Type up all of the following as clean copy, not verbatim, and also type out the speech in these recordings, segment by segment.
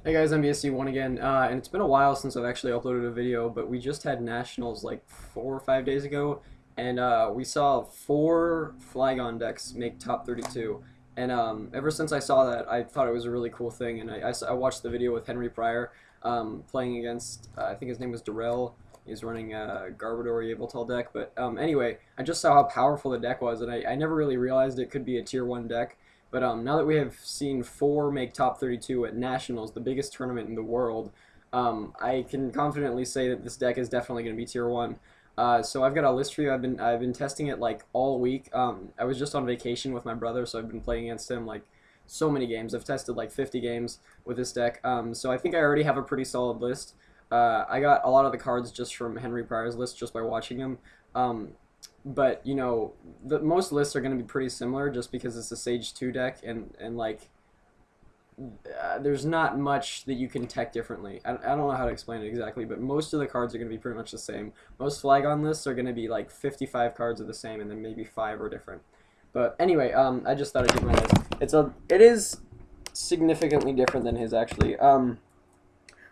Hey guys, I'm BSC1 again, and it's been a while since I've actually uploaded a video, but we just had nationals like 4 or 5 days ago, and we saw four Flygon decks make top 32. And ever since I saw that, I thought it was a really cool thing, and I watched the video with Henry Pryor playing against, I think his name was Darrell. He's running a Garbodor Yveltal deck, but anyway, I just saw how powerful the deck was, and I never really realized it could be a tier 1 deck. But now that we have seen four make top 32 at Nationals, the biggest tournament in the world, I can confidently say that this deck is definitely going to be tier 1. So I've got a list for you. I've been testing it like all week. I was just on vacation with my brother, so I've been playing against him like so many games. I've tested like 50 games with this deck. So I think I already have a pretty solid list. I got a lot of the cards just from Henry Pryor's list just by watching him. But you know, most lists are going to be pretty similar just because it's a Sage 2 deck, and like there's not much that you can tech differently. I don't know how to explain it exactly, but most of the cards are going to be pretty much the same. Most Flygon lists are going to be like 55 cards are the same, and then maybe 5 are different. But anyway, I just thought I'd give my list. It is significantly different than his actually.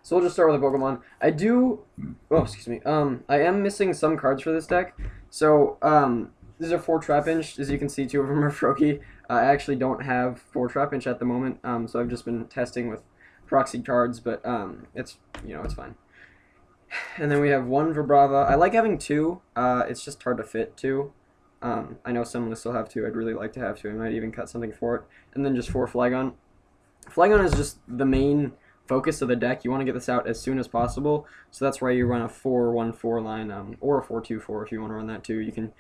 So we'll just start with a Pokemon. Excuse me. I am missing some cards for this deck. So, these are 4 Trapinch. As you can see, 2 of them are Froakie. I actually don't have 4 Trapinch at the moment, so I've just been testing with proxy cards, but it's fine. And then we have 1 Vibrava. I like having 2. It's just hard to fit 2. I know some lists will have 2. I'd really like to have 2. I might even cut something for it. And then just 4 Flygon. Flygon is just the main focus of the deck. You want to get this out as soon as possible, so that's why you run a 4-1-4 line, or a 4-2-4 if you want to run that too. You can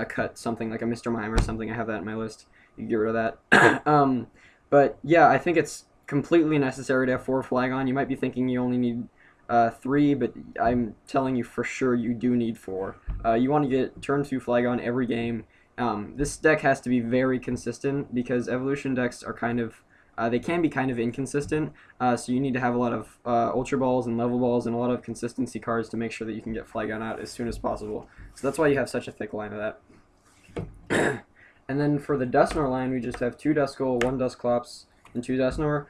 cut something like a Mr.Mime or something. I have that in my list. You can get rid of that. But yeah, I think it's completely necessary to have 4 Flygon. You might be thinking you only need 3, but I'm telling you for sure you do need 4. You want to get turn 2 Flygon every game. This deck has to be very consistent because evolution decks are kind of they can be kind of inconsistent, so you need to have a lot of Ultra Balls and Level Balls and a lot of consistency cards to make sure that you can get Flygon out as soon as possible. So that's why you have such a thick line of that. And then for the Dusknoir line, we just have 2 Duskull, 1 Dusclops, and 2 Dusknoir.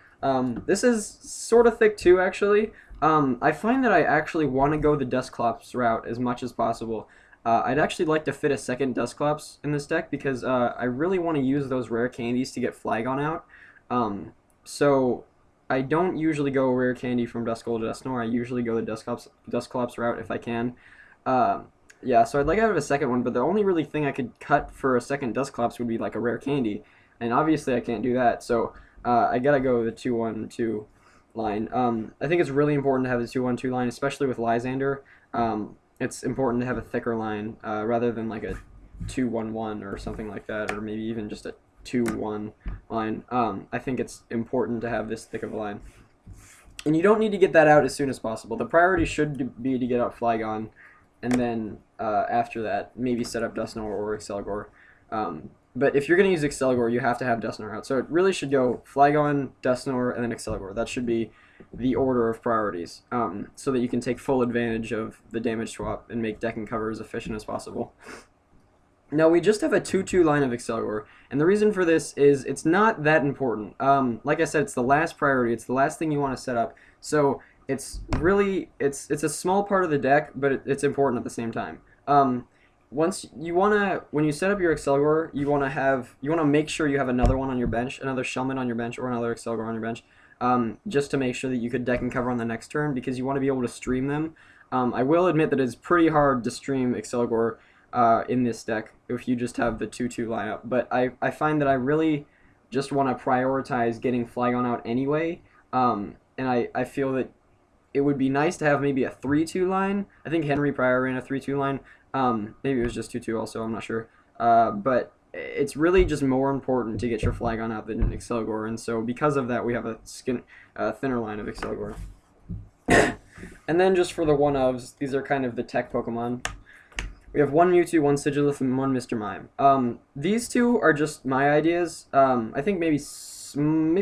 This is sort of thick too, actually. I find that I actually want to go the Dusclops route as much as possible. I'd actually like to fit a second Dusclops in this deck because I really want to use those rare candies to get Flygon out. So I don't usually go rare candy from Duskull to Dusknoir. I usually go the Dusclops route if I can. Yeah, so I'd like to have a second one, but the only really thing I could cut for a second Dusclops would be like a rare candy, and obviously I can't do that, so I gotta go the 2-1-2 line. I think it's really important to have the 2-1-2 line, especially with Lysander. It's important to have a thicker line rather than like a 2-1-1 or something like that, or maybe even just a 2-1 line. I think it's important to have this thick of a line. And you don't need to get that out as soon as possible. The priority should be to get out Flygon, and then after that, maybe set up Dusknoir or Accelgor. But if you're going to use Accelgor, you have to have Dusknoir out. So it really should go Flygon, Dusknoir, and then Accelgor. That should be the order of priorities, so that you can take full advantage of the damage swap and make deck and cover as efficient as possible. Now, we just have a 2-2 line of Accelgor, and the reason for this is it's not that important. Like I said, it's the last priority. It's the last thing you want to set up. So it's really, it's a small part of the deck, but it's important at the same time. When you set up your Accelgor, you want to make sure you have another one on your bench, another Shellman on your bench, or another Accelgor on your bench, just to make sure that you could deck and cover on the next turn, because you want to be able to stream them. I will admit that it's pretty hard to stream Accelgor in this deck if you just have the 2-2 lineup, but I find that I really just want to prioritize getting Flygon out anyway, and I feel that it would be nice to have maybe a 3-2 line. I think Henry Pryor ran a 3-2 line. Maybe it was just 2-2 also, I'm not sure. But it's really just more important to get your Flygon out than Accelgor, and so because of that we have a thinner line of Accelgor. And then just for the 1-ofs, these are kind of the tech Pokemon. We have 1 Mewtwo, 1 Sigilith, and 1 Mr. Mime. These 2 are just my ideas. I think maybe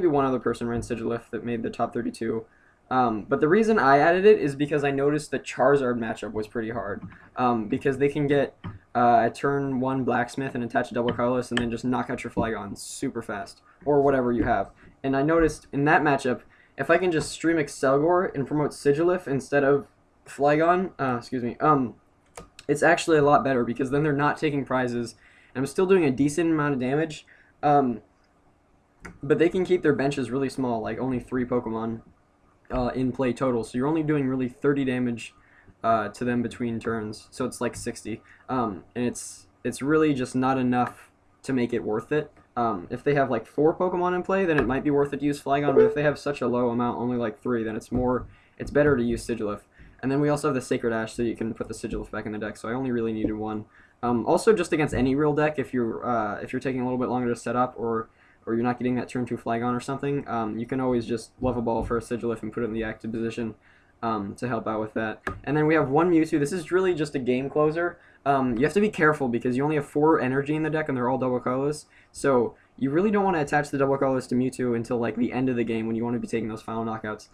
one other person ran Sigilith that made the top 32. But the reason I added it is because I noticed the Charizard matchup was pretty hard. Because they can get a turn 1 Blacksmith and attach a double colorless and then just knock out your Flygon super fast, or whatever you have. And I noticed in that matchup, if I can just stream Accelgor and promote Sigilif instead of Flygon, excuse me, it's actually a lot better because then they're not taking prizes, and I'm still doing a decent amount of damage. Um, but they can keep their benches really small, like only 3 Pokemon in play total. So you're only doing really 30 damage to them between turns. So it's like 60, and it's really just not enough to make it worth it. If they have like 4 Pokemon in play, then it might be worth it to use Flygon. But if they have such a low amount, only like 3, then it's better to use Sigilif. And then we also have the Sacred Ash, so you can put the Sigilif back in the deck. So I only really needed 1. Also, just against any real deck, if you're taking a little bit longer to set up, or you're not getting that turn 2 Flygon or something, you can always just level ball for a Sigilif and put it in the active position to help out with that. And then we have 1 Mewtwo. This is really just a game closer. You have to be careful because you only have 4 energy in the deck and they're all double colorless. So you really don't want to attach the double colorless to Mewtwo until like the end of the game when you want to be taking those final knockouts.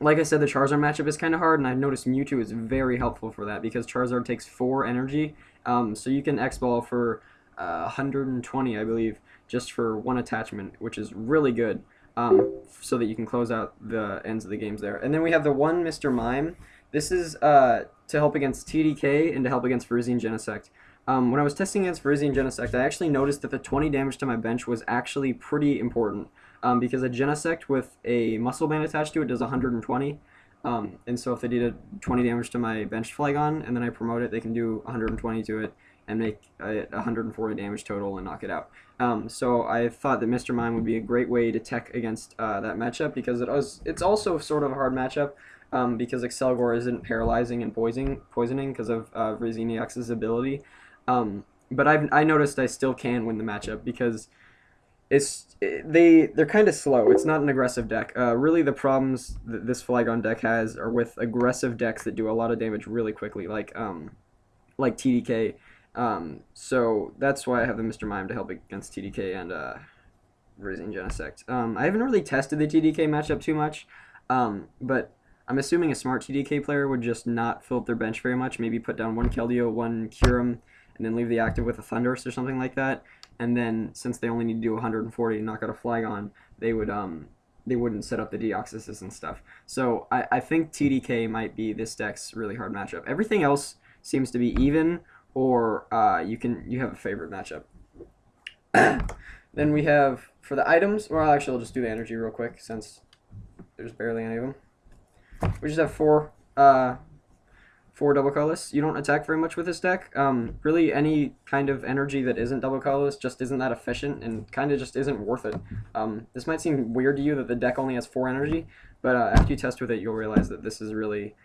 Like I said, the Charizard matchup is kind of hard, and I've noticed Mewtwo is very helpful for that because Charizard takes 4 energy, so you can X-Ball for 120, I believe, just for 1 attachment, which is really good, so that you can close out the ends of the games there. And then we have the 1 Mr. Mime. This is to help against TDK and to help against Virizion Genesect. When I was testing against Virizion Genesect, I actually noticed that the 20 damage to my bench was actually pretty important. Because a Genesect with a Muscle Band attached to it does 120, and so if they did a 20 damage to my bench Flygon, and then I promote it, they can do 120 to it, and make 140 damage total and knock it out. So I thought that Mr. Mime would be a great way to tech against that matchup, because it's also sort of a hard matchup, because Accelgor isn't paralyzing and poisoning because of Virizion ability. But I noticed I still can win the matchup because they're kind of slow. It's not an aggressive deck. Really, the problems that this Flygon deck has are with aggressive decks that do a lot of damage really quickly, like TDK. So that's why I have the Mr. Mime to help against TDK and Virizion Genesect. I haven't really tested the TDK matchup too much, but I'm assuming a smart TDK player would just not fill up their bench very much. Maybe put down 1 Keldeo, 1 Kyurem, and then leave the active with a Thundurus or something like that. And then, since they only need to do 140 to knock out a Flygon, they wouldn't set up the Deoxysis and stuff. So I think TDK might be this deck's really hard matchup. Everything else seems to be even, or you have a favorite matchup. Then we have, for the items, well, actually I'll just do the energy real quick since there's barely any of them. We just have 4 double colorless. You don't attack very much with this deck. Really, any kind of energy that isn't double colorless just isn't that efficient and kind of just isn't worth it. This might seem weird to you that the deck only has 4 energy, but after you test with it, you'll realize that this is really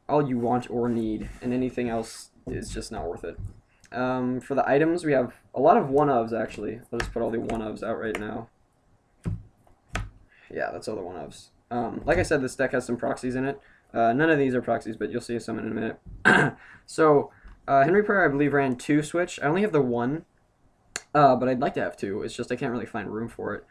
all you want or need, and anything else is just not worth it. For the items, we have a lot of 1-ofs, actually. I'll just put all the 1-ofs out right now. Yeah, that's all the 1-ofs. Like I said, this deck has some proxies in it. None of these are proxies, but you'll see some in a minute. So, Henry Pryor, I believe, ran 2 switch. I only have the 1, but I'd like to have 2. It's just I can't really find room for it.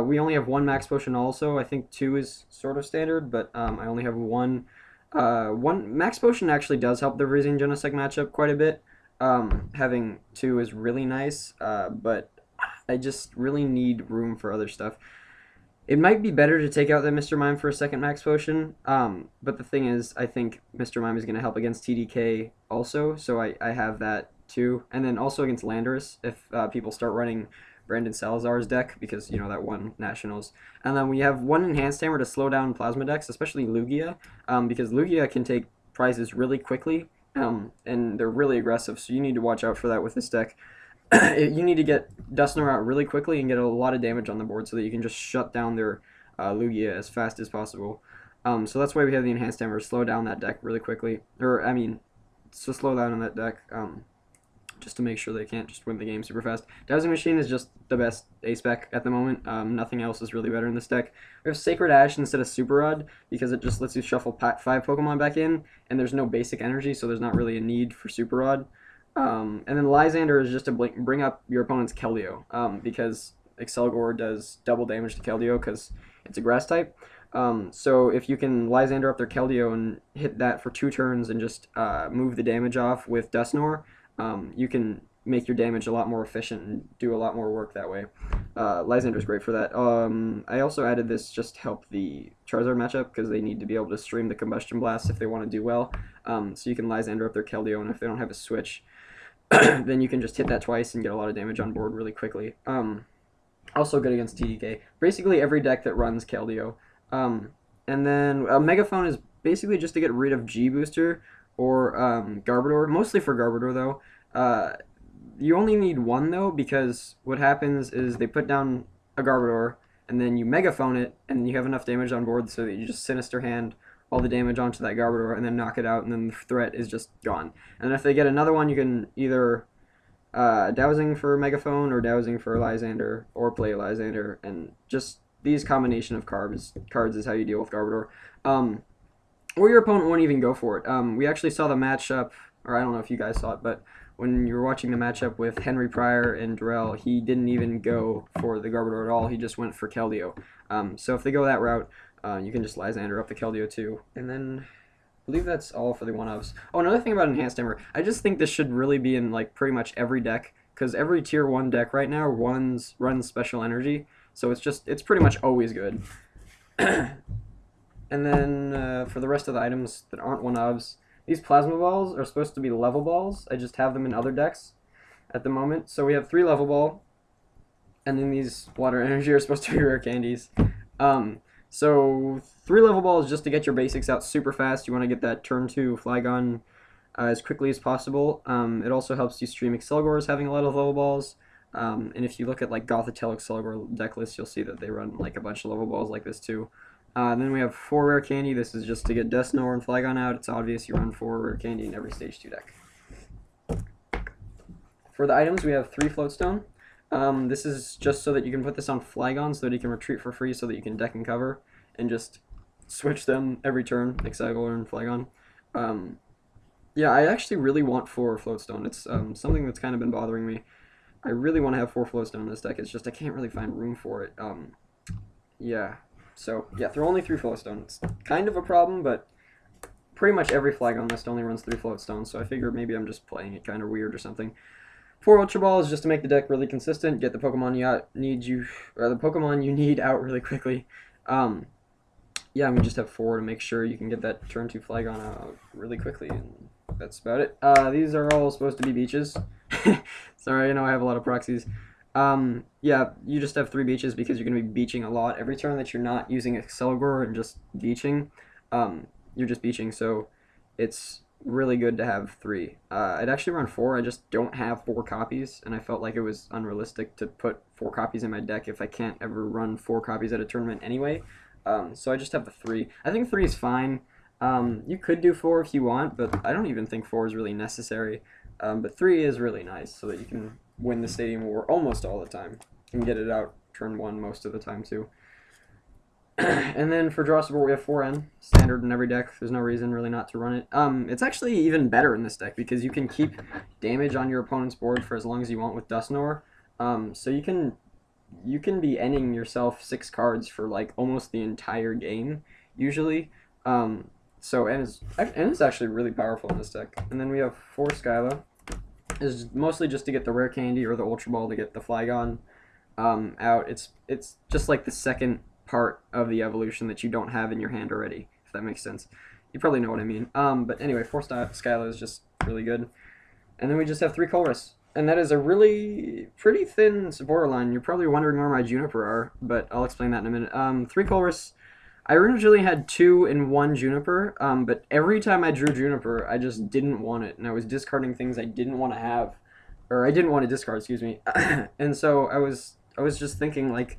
We only have 1 max potion also. I think 2 is sort of standard, but I only have 1. 1 max potion actually does help the Virizion Genesect matchup quite a bit. Having 2 is really nice, but I just really need room for other stuff. It might be better to take out that Mr. Mime for a 2nd max potion, but the thing is, I think Mr. Mime is going to help against TDK also, so I have that too. And then also against Landorus, if people start running Brandon Salazar's deck, because, you know, that won Nationals. And then we have 1 Enhanced Hammer to slow down Plasma decks, especially Lugia, because Lugia can take prizes really quickly, and they're really aggressive, so you need to watch out for that with this deck. You need to get Dusknoir out really quickly and get a lot of damage on the board so that you can just shut down their Lugia as fast as possible. So that's why we have the Enhanced Hammer, slow down that deck really quickly. Or, I mean, so slow down on that deck, just to make sure they can't just win the game super fast. Dowsing Machine is just the best A-spec at the moment. Nothing else is really better in this deck. We have Sacred Ash instead of Super Rod because it just lets you shuffle 5 Pokemon back in, and there's no basic energy, so there's not really a need for Super Rod. And then Lysander is just to bring up your opponent's Keldeo, because Accelgor does double damage to Keldeo because it's a grass type. So if you can Lysander up their Keldeo and hit that for 2 turns and just move the damage off with Dusknoir, you can make your damage a lot more efficient and do a lot more work that way. Lysander's great for that. I also added this just to help the Charizard matchup because they need to be able to stream the Combustion Blast if they want to do well. So you can Lysander up their Keldeo, and if they don't have a switch, then you can just hit that twice and get a lot of damage on board really quickly. Also good against TDK. Basically every deck that runs Keldeo. And then Megaphone is basically just to get rid of G-Booster or Garbodor, mostly for Garbodor though. You only need one though, because what happens is they put down a Garbodor, and then you Megaphone it, and you have enough damage on board so that you just Sinister Hand all the damage onto that Garbodor, and then knock it out, and then the threat is just gone. And if they get another one, you can either Dowsing for Megaphone or Dowsing for Lysander, or play Lysander, and just these combination of cards is how you deal with Garbodor. Or your opponent won't even go for it. We actually saw the matchup, or I don't know if you guys saw it, but when you were watching the matchup with Henry Pryor and Darrell, he didn't even go for the Garbodor at all. He just went for Keldeo. So if they go that route, you can just Lysander up the Keldeo too. And then I believe that's all for the one-ups. Oh, another thing about Enhanced Hammer, I just think this should really be in like pretty much every deck, because every tier 1 deck right now runs Special Energy, so it's pretty much always good. And then for the rest of the items that aren't one-ups, these Plasma Balls are supposed to be level balls. I just have them in other decks at the moment. So we have 3 level ball, and then these Water Energy are supposed to be rare candies. So 3 level balls just to get your basics out super fast. You want to get that turn 2 Flygon as quickly as possible. It also helps you stream Accelgors having a lot of level balls. And if you look at like Gothitelle Accelgor deck lists, you'll see that they run like a bunch of level balls like this too. Then we have 4 rare candy. This is just to get Dusknoir and Flygon out. It's obvious you run 4 rare candy in every stage 2 deck. For the items, we have 3 Floatstone. This is just so that you can put this on Flygon so that he can retreat for free, so that you can deck and cover and just switch them every turn, Accelgor and Flygon. Yeah, I actually really want 4 Floatstone. It's something that's kind of been bothering me. I really want to have 4 Floatstone in this deck. It's just I can't really find room for it. Yeah. So, yeah, they're only 3 Floatstone. It's kind of a problem, but pretty much every Flygon list only runs 3 Floatstone, so I figure maybe I'm just playing it kind of weird or something. 4 Ultra Balls just to make the deck really consistent, get the Pokemon you need out really quickly. Yeah, we just have 4 to make sure you can get that turn 2 Flygon out really quickly, and that's about it. These are all supposed to be beaches. Sorry, I know I have a lot of proxies. Yeah, you just have 3 beaches because you're going to be beaching a lot. Every turn that you're not using Accelgor and just beaching, you're just beaching, so it's really good to have 3. I'd actually run 4, I just don't have 4 copies, and I felt like it was unrealistic to put 4 copies in my deck if I can't ever run 4 copies at a tournament anyway. So I just have the 3. I think 3 is fine. You could do 4 if you want, but I don't even think 4 is really necessary. But 3 is really nice, so that you can win the Stadium War almost all the time. You can get it out turn 1 most of the time, too. And then for draw support, we have 4N, standard in every deck. There's no reason really not to run it. It's actually even better in this deck, because you can keep damage on your opponent's board for as long as you want with Dusknoir. So you can be ending yourself 6 cards for like almost the entire game, usually. So N is actually really powerful in this deck. And then we have 4 Skyla. Is mostly just to get the rare candy or the Ultra Ball to get the Flygon out. It's just like the second part of the evolution that you don't have in your hand already, if that makes sense. You probably know what I mean. But anyway, 4 Skyla is just really good. And then we just have 3 Colress. And that is a really pretty thin supporter line. You're probably wondering where my Juniper are, but I'll explain that in a minute. 3 Colress. I originally had 2 and 1 Juniper, but every time I drew Juniper, I just didn't want it, and I was discarding things I didn't want to have, or I didn't want to discard, excuse me. And so I was just thinking, like,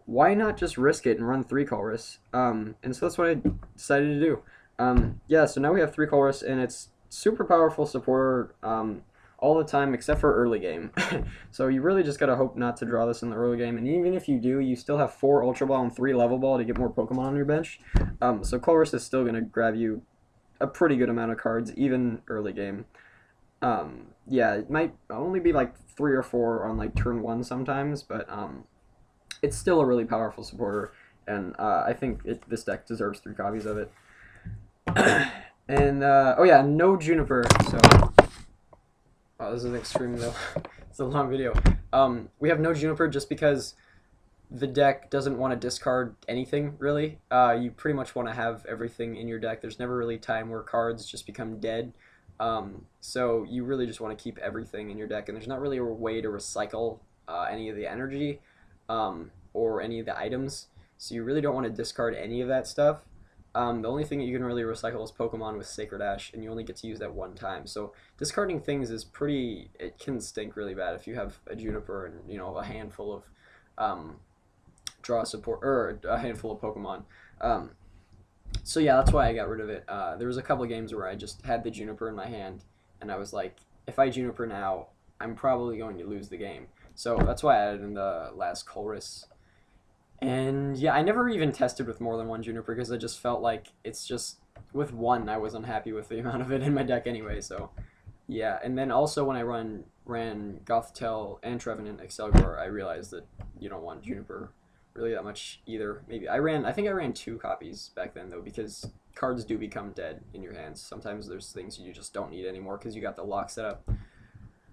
why not just risk it and run 3 Colress? And so that's what I decided to do. Yeah, so now we have 3 Colress, and it's super powerful supporter all the time except for early game. So you really just gotta hope not to draw this in the early game, and even if you do, you still have 4 Ultra Ball and 3 Level Ball to get more Pokemon on your bench. So Colress is still gonna grab you a pretty good amount of cards, even early game. Yeah, it might only be like 3 or 4 on like turn 1 sometimes, but it's still a really powerful supporter, and I think this deck deserves 3 copies of it. And oh yeah, no Juniper, so Oh, this is an extremely it's a long video. We have no Juniper just because the deck doesn't want to discard anything really. You pretty much want to have everything in your deck. There's never really a time where cards just become dead. So you really just want to keep everything in your deck, and there's not really a way to recycle any of the energy or any of the items. So you really don't want to discard any of that stuff. The only thing that you can really recycle is Pokemon with Sacred Ash, and you only get to use that one time. So discarding things is pretty. It can stink really bad if you have a Juniper and a handful of draw support or a handful of Pokemon. So yeah, that's why I got rid of it. There was a couple of games where I just had the Juniper in my hand, and I was like, if I Juniper now, I'm probably going to lose the game. So that's why I added in the last Colress. And yeah, I never even tested with more than one Juniper because I just felt like it's just with one I was unhappy with the amount of it in my deck anyway. So yeah, and then also when I ran Gothitelle and Trevenant Accelgor, I realized that you don't want Juniper really that much either. Maybe I think I ran 2 copies back then though because cards do become dead in your hands. Sometimes there's things you just don't need anymore because you got the lock set up.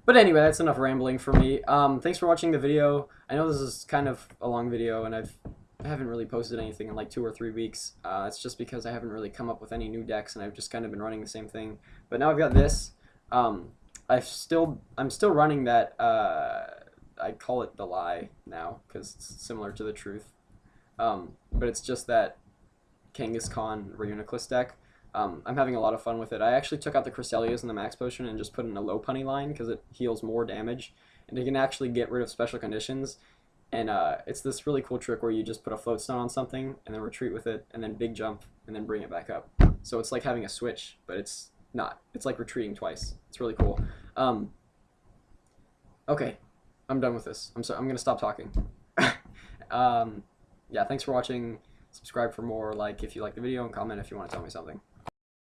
But anyway, that's enough rambling for me. Thanks for watching the video. I know this is kind of a long video, and I haven't really posted anything in like 2 or 3 weeks. It's just because I haven't really come up with any new decks, and I've just kind of been running the same thing. But now I've got this. I'm still running that. I call it the lie now because it's similar to the truth. But it's just that Kangaskhan Reuniclus deck. I'm having a lot of fun with it. I actually took out the Cresselias and the Max Potion and just put in a low punny line because it heals more damage. And it can actually get rid of special conditions. And it's this really cool trick where you just put a float stone on something and then retreat with it and then big jump and then bring it back up. So it's like having a switch, but it's not. It's like retreating twice. It's really cool. Okay, I'm done with this. I'm going to stop talking. Yeah, thanks for watching. Subscribe for more, like if you like the video, and comment if you want to tell me something.